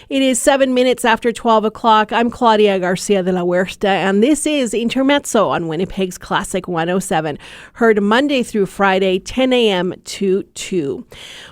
It is 7 minutes after 12 o'clock. I'm Claudia Garcia de la Huerta, and this is Intermezzo on Winnipeg's Classic 107, heard Monday through Friday, 10 a.m. to 2.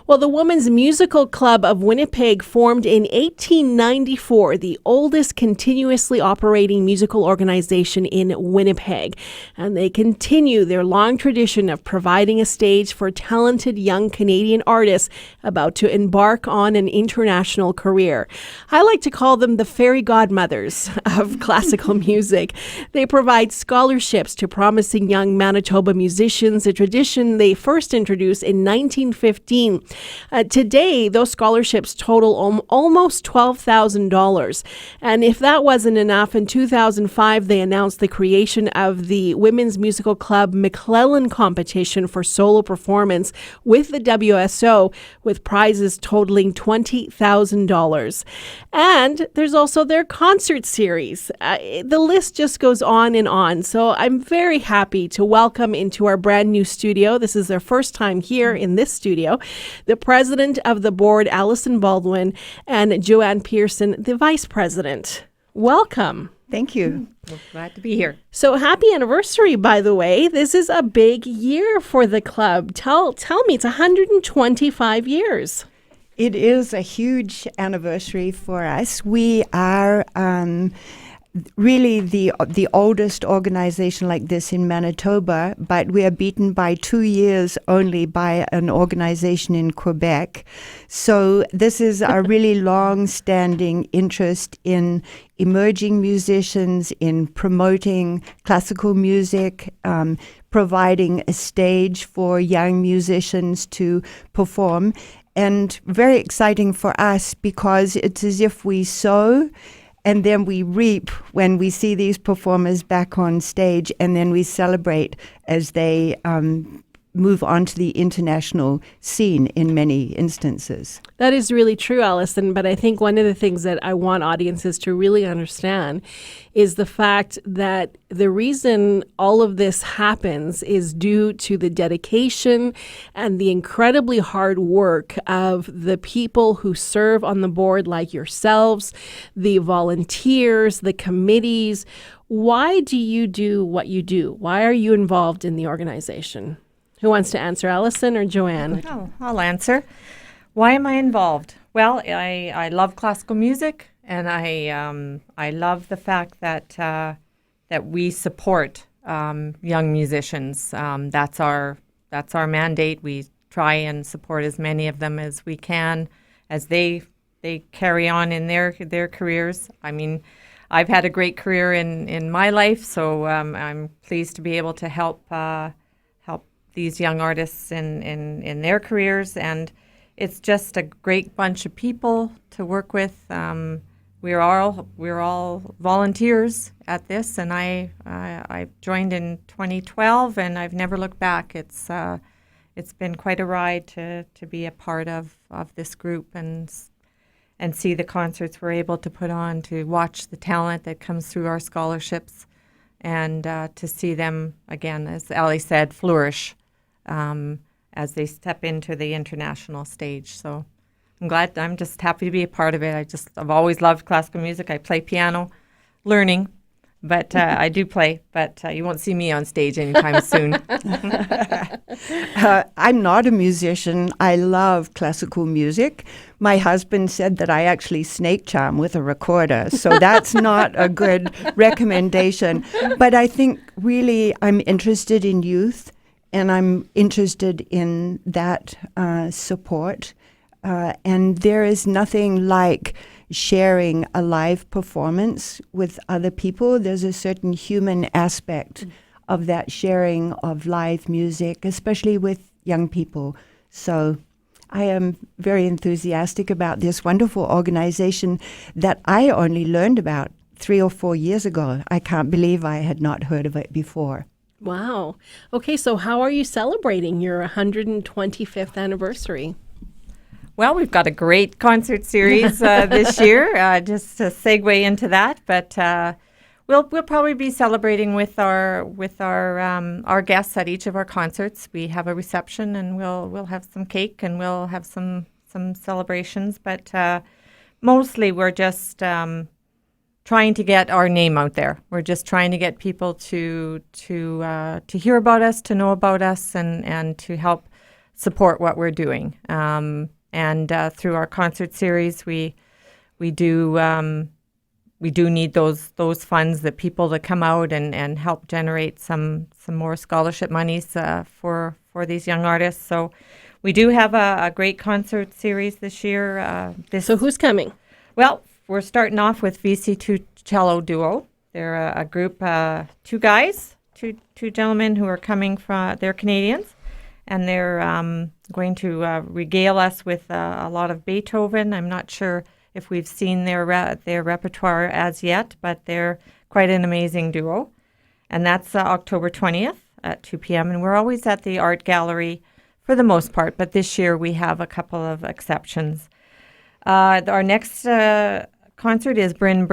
Well, the Women's Musical Club of Winnipeg formed in 1894, the oldest continuously operating musical organization in Winnipeg. And they continue their long tradition of providing a stage for talented young Canadian artists about to embark on an international career. I like to call them the fairy godmothers of classical music. They provide scholarships to promising young Manitoba musicians, a tradition they first introduced in 1915. Today, those scholarships total almost $12,000. And if that wasn't enough, in 2005, they announced the creation of the Women's Musical Club McClellan competition for solo performance with the WSO, with prizes totaling $20,000. And there's also their concert series. The list just goes on and on. So I'm very happy to welcome into our brand new studio. This is their first time here in this studio, the president of the board, Alison Baldwin, and Joanne Pearson, the vice president. Welcome. Thank you. We're glad to be here. So happy anniversary, by the way. This is a big year for the club. Tell me, it's 125 years. It is a huge anniversary for us. We are really the oldest organization like this in Manitoba, but we are beaten by 2 years only by an organization in Quebec. So this is a really long-standing interest in emerging musicians, in promoting classical music, providing a stage for young musicians to perform. And very exciting for us because it's as if we sow and then we reap when we see these performers back on stage, and then we celebrate as they move on to the international scene in many instances. That is really true, Alison, but I think one of the things that I want audiences to really understand is the fact that the reason all of this happens is due to the dedication and the incredibly hard work of the people who serve on the board, like yourselves, the volunteers, the committees. Why do you do what you do? Why are you involved in the organization? Who wants to answer, Alison or Joanne? Oh, I'll answer. Why am I involved? Well, I love classical music, and I love the fact that we support young musicians. That's our mandate. We try and support as many of them as we can as they carry on in their careers. I mean, I've had a great career in my life, so I'm pleased to be able to help these young artists in their careers, and it's just a great bunch of people to work with. We're all volunteers at this, and I joined in 2012, and I've never looked back. It's been quite a ride to be a part of this group and see the concerts we're able to put on, to watch the talent that comes through our scholarships, and to see them again, as Ali said, flourish as they step into the international stage. So I'm just happy to be a part of it. I've always loved classical music. I play piano, learning, but I do play, but you won't see me on stage anytime soon. I'm not a musician. I love classical music. My husband said that I actually snake charm with a recorder, so that's not a good recommendation. But I think really I'm interested in youth, and I'm interested in that support. And there is nothing like sharing a live performance with other people. There's a certain human aspect of that sharing of live music, especially with young people. So I am very enthusiastic about this wonderful organization that I only learned about 3 or 4 years ago. I can't believe I had not heard of it before. Wow. Okay, so how are you celebrating your 125th anniversary? Well, we've got a great concert series this year, just to segue into that. But we'll probably be celebrating with our guests at each of our concerts. We have a reception, and we'll have some cake, and we'll have some celebrations. But Mostly we're just trying to get our name out there. We're just trying to get people to hear about us, to know about us, and to help support what we're doing. And through our concert series, we do need those funds, the people to come out and help generate some more scholarship monies for these young artists. So we do have a great concert series this year. So who's coming? Well, we're starting off with Vc-Cello Duo. They're a group, two guys, two gentlemen who are coming from, they're Canadians, and they're going to regale us with a lot of Beethoven. I'm not sure if we've seen their repertoire as yet, but they're quite an amazing duo. And that's October 20th at 2 p.m. And we're always at the art gallery for the most part, but this year we have a couple of exceptions. Our next concert is Bryn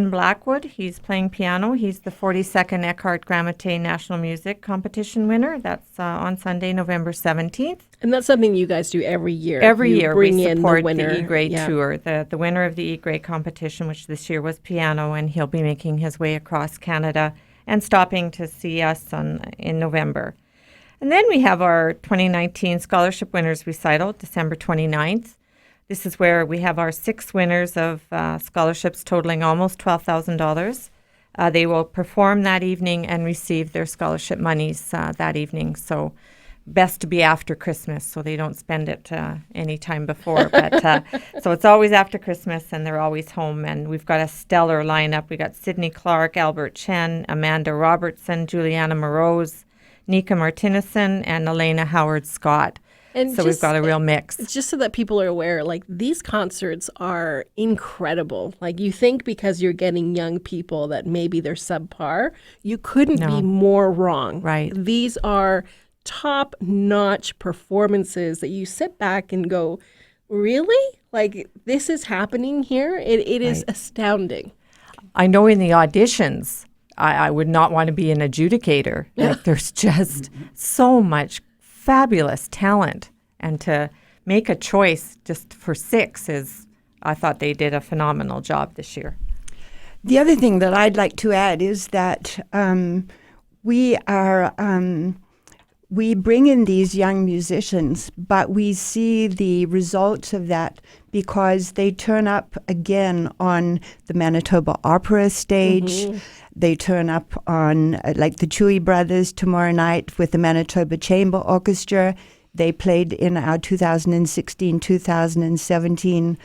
Blackwood. He's playing piano. He's the 42nd Eckhart Grammaté National Music Competition winner. That's on Sunday, November 17th. And that's something you guys do every year. Every year we bring support in the winner. the E-grade tour. The winner of the E-grade competition, which this year was piano, and he'll be making his way across Canada and stopping to see us in November. And then we have our 2019 Scholarship Winners Recital, December 29th. This is where we have our 6 winners of scholarships totaling almost $12,000. They will perform that evening and receive their scholarship monies that evening. So best to be after Christmas so they don't spend it any time before. But so it's always after Christmas and they're always home. And we've got a stellar lineup. We got Sydney Clark, Albert Chen, Amanda Robertson, Juliana Morose, Nika Martinison, and Elena Howard-Scott. And so we've got a real mix. Just so that people are aware, like, these concerts are incredible. Like, you think because you're getting young people that maybe they're subpar, you couldn't be more wrong. Right. These are top-notch performances that you sit back and go, really? Like, this is happening here? It is astounding. I know in the auditions, I would not want to be an adjudicator. Like, there's just so much fabulous talent, and to make a choice just for 6 I thought they did a phenomenal job this year. The other thing that I'd like to add is that we bring in these young musicians, but we see the results of that because they turn up again on the Manitoba Opera stage. Mm-hmm. They turn up on, like the Chewy Brothers tomorrow night with the Manitoba Chamber Orchestra. They played in our 2016-2017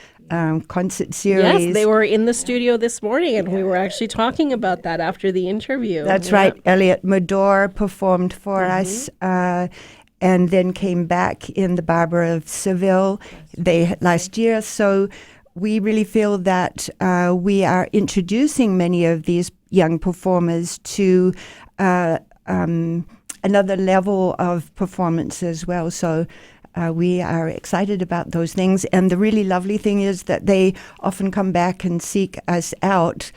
concert series. Yes, they were in the studio this morning, and we were actually talking about that after the interview. That's right. Elliot Mador performed for us, and then came back in the Barber of Seville last year. So we really feel that we are introducing many of these young performers to another level of performance as well. So we are excited about those things. And the really lovely thing is that they often come back and seek us out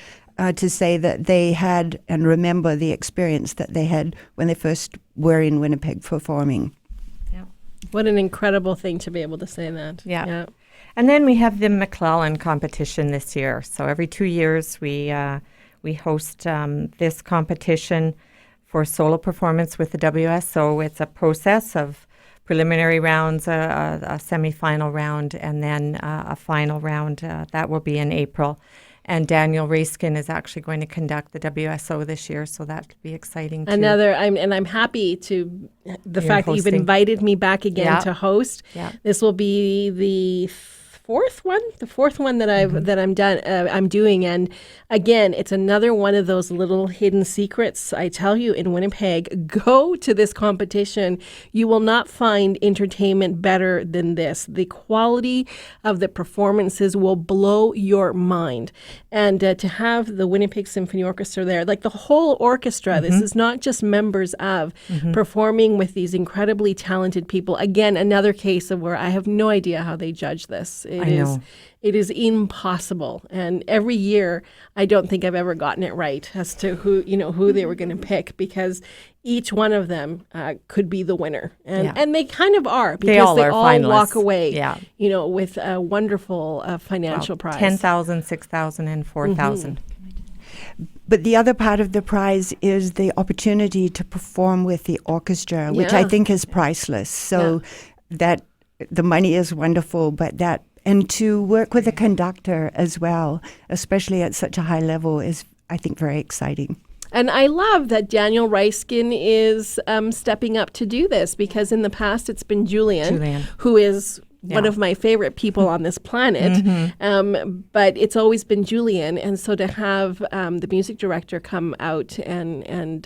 to say that they had and remember the experience that they had when they first were in Winnipeg performing. Yeah. What an incredible thing to be able to say that. Yeah. And then we have the McClellan competition this year. So every 2 years we host this competition for solo performance with the WSO. It's a process of preliminary rounds, a semifinal round, and then a final round. That will be in April. And Daniel Rayskin is actually going to conduct the WSO this year, so that could be exciting too. I'm happy to the fact that you've invited me back again to host. Yeah. This will be the fourth one that I'm doing, and again, it's another one of those little hidden secrets. I tell you, in Winnipeg, go to this competition. You will not find entertainment better than this. The quality of the performances will blow your mind, and to have the Winnipeg Symphony Orchestra there, like the whole orchestra, this is not just members of, performing with these incredibly talented people. Again, another case of where I have no idea how they judge this. know. It is impossible. And every year, I don't think I've ever gotten it right as to who they were going to pick, because each one of them could be the winner. And they kind of are, because they all all walk finalists. away, with a wonderful financial prize. 10,000, 6,000, and 4,000. But the other part of the prize is the opportunity to perform with the orchestra, which I think is priceless. So that the money is wonderful, and to work with a conductor as well, especially at such a high level, is, I think, very exciting. And I love that Daniel Reiskin is stepping up to do this, because in the past it's been Julian. Who is one of my favorite people on this planet. But it's always been Julian. And so to have the music director come out and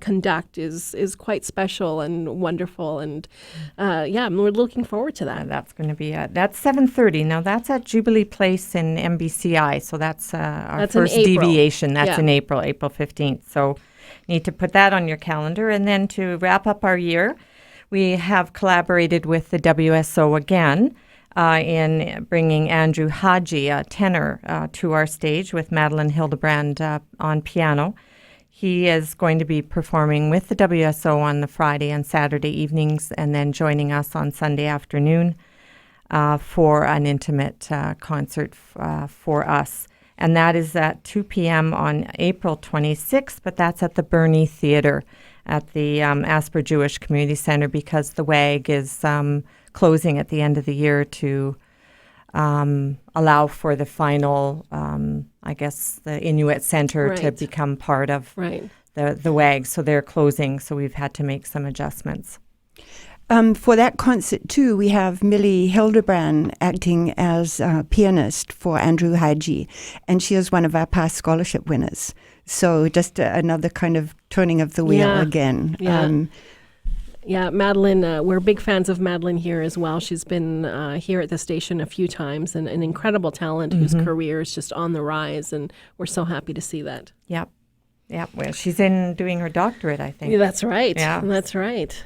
conduct is quite special and wonderful. And we're looking forward to that. That's going to be that's 7:30. Now that's at Jubilee Place in MBCI. So that's our first deviation. That's in April 15th. So need to put that on your calendar. And then to wrap up our year, we have collaborated with the WSO again in bringing Andrew Haji, a tenor, to our stage with Madeline Hildebrand on piano. He is going to be performing with the WSO on the Friday and Saturday evenings, and then joining us on Sunday afternoon for an intimate concert for us. And that is at 2 p.m. on April 26th, but that's at the Burney Theatre at the Asper Jewish Community Center, because the WAG is closing at the end of the year to allow for the final, the Inuit Center to become part of the WAG. So they're closing, so we've had to make some adjustments. For that concert, too, we have Millie Hildebrand acting as a pianist for Andrew Haji, and she is one of our past scholarship winners. So just another kind of turning of the wheel again. Madeline, we're big fans of Madeline here as well. She's been here at the station a few times, and an incredible talent whose career is just on the rise, and we're so happy to see that. Yep. Well, she's doing her doctorate, I think. Yeah, that's right. Yeah. That's right.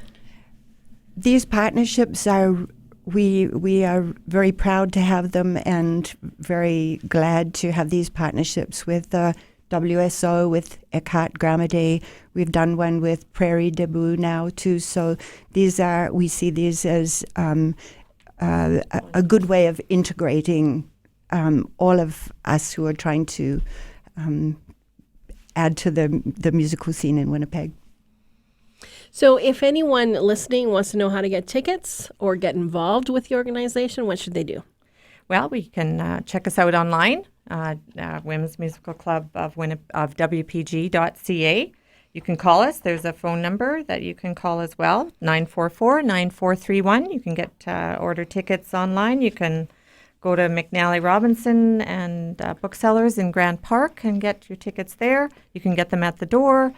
These partnerships are, we are very proud to have them, and very glad to have these partnerships with WSO, with Eckhart Grammar Day. We've done one with Prairie Debout now too. So we see these as a good way of integrating all of us who are trying to add to the musical scene in Winnipeg. So if anyone listening wants to know how to get tickets or get involved with the organization, what should they do? Well, we can check us out online, Women's Musical Club of WPG.ca. You can call us. There's a phone number that you can call as well, 944-9431. You can get order tickets online. You can go to McNally Robinson and booksellers in Grant Park and get your tickets there. You can get them at the door.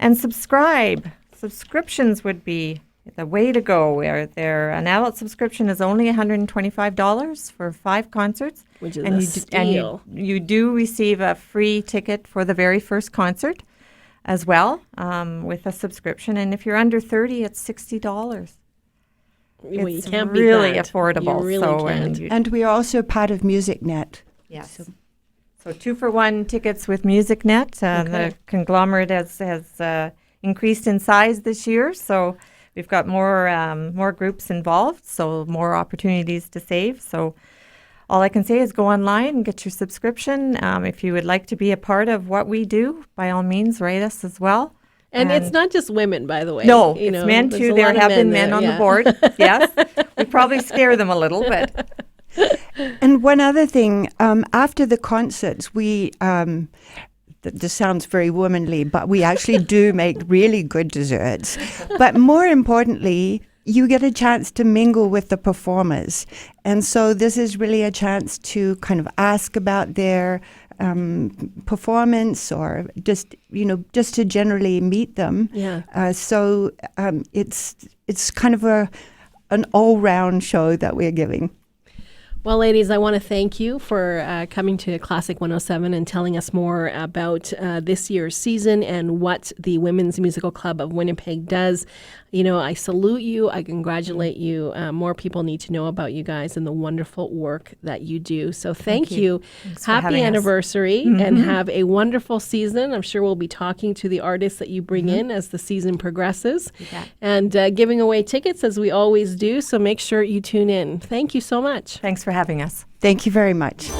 And subscribe. Subscriptions would be the way to go. An adult subscription is only $125 for 5 concerts. Which is a steal. And you do receive a free ticket for the very first concert as well with a subscription. And if you're under 30, it's $60. Well, it's you can't beat really that. affordable. You really can't. And we are also part of MusicNet. Yes. So 2-for-1 tickets with MusicNet. The conglomerate has increased in size this year, so we've got more groups involved, so more opportunities to save. So all I can say is go online and get your subscription. If you would like to be a part of what we do, by all means, write us as well. And it's not just women, by the way. No, it's men too. There have been men on the board. Yes, we probably scare them a little, but. And one other thing, after the concerts, we, this sounds very womanly, but we actually do make really good desserts. But more importantly, you get a chance to mingle with the performers. And so this is really a chance to kind of ask about their performance, or just to generally meet them. Yeah. So it's kind of an all-round show that we're giving. Well, ladies, I want to thank you for coming to Classic 107 and telling us more about this year's season and what the Women's Musical Club of Winnipeg does. You know, I salute you. I congratulate you. More people need to know about you guys and the wonderful work that you do. So thank you. Happy anniversary and have a wonderful season. I'm sure we'll be talking to the artists that you bring in as the season progresses and giving away tickets as we always do. So make sure you tune in. Thank you so much. Thanks for having us. Thank you very much.